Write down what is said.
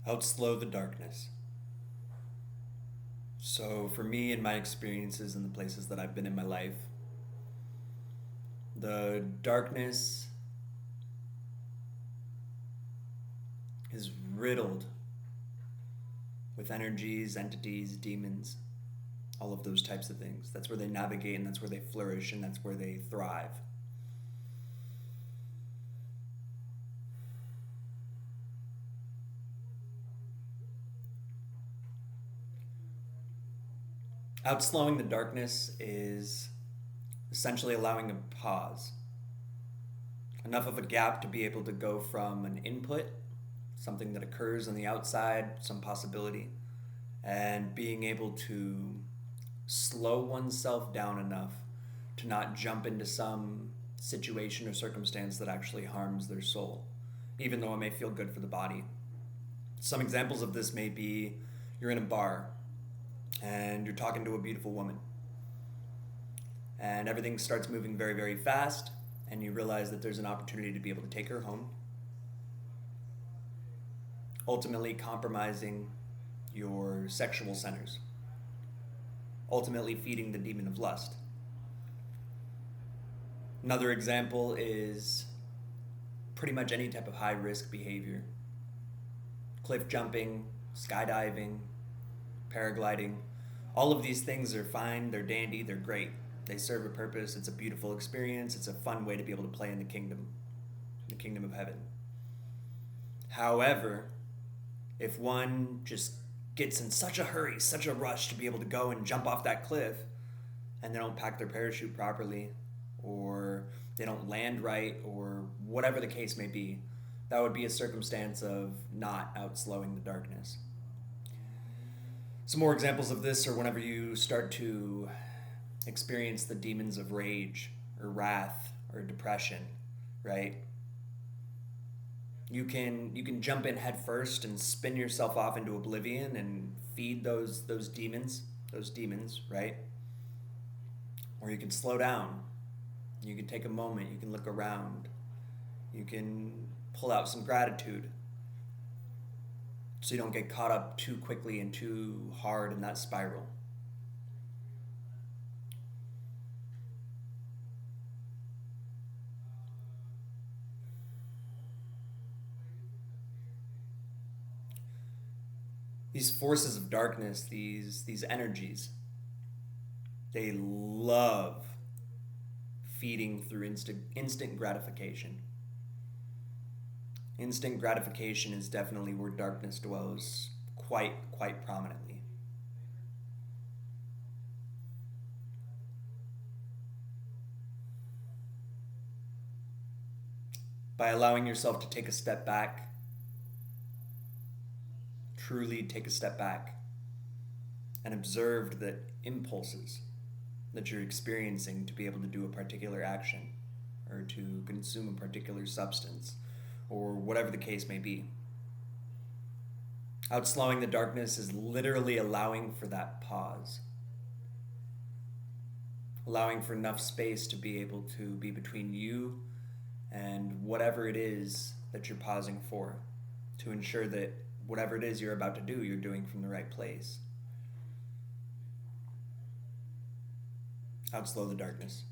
Outslow the Darkness. So, for me and my experiences and the places that I've been in my life, the darkness is riddled with energies, entities, demons, all of those types of things. That's where they navigate and that's where they flourish and that's where they thrive. Outslowing the darkness is essentially allowing a pause, enough of a gap to be able to go from an input, something that occurs on the outside, some possibility, and being able to slow oneself down enough to not jump into some situation or circumstance that actually harms their soul, even though it may feel good for the body. Some examples of this may be you're in a bar and you're talking to a beautiful woman, and everything starts moving very, very fast, and you realize that there's an opportunity to be able to take her home, ultimately compromising your sexual centers, ultimately feeding the demon of lust. Another example is pretty much any type of high risk behavior: cliff jumping, skydiving, paragliding. All of these things are fine, they're dandy, they're great. They serve a purpose, it's a beautiful experience, it's a fun way to be able to play in the kingdom of heaven. However, if one just gets in such a hurry, such a rush to be able to go and jump off that cliff, and they don't pack their parachute properly, or they don't land right, or whatever the case may be, that would be a circumstance of not outslowing the darkness. Some more examples of this are whenever you start to experience the demons of rage or wrath or depression, right? You can jump in head first and spin yourself off into oblivion and feed those demons, right? Or you can slow down. You can take a moment, you can look around. You can pull out some gratitude so you don't get caught up too quickly and too hard in that spiral. These forces of darkness, these energies, they love feeding through instant gratification. Instant gratification is definitely where darkness dwells quite prominently. By allowing yourself to take a step back, truly take a step back, and observe the impulses that you're experiencing to be able to do a particular action or to consume a particular substance or whatever the case may be. Outslowing the darkness is literally allowing for that pause, allowing for enough space to be able to be between you and whatever it is that you're pausing for, to ensure that whatever it is you're about to do, you're doing from the right place. Outslow the darkness.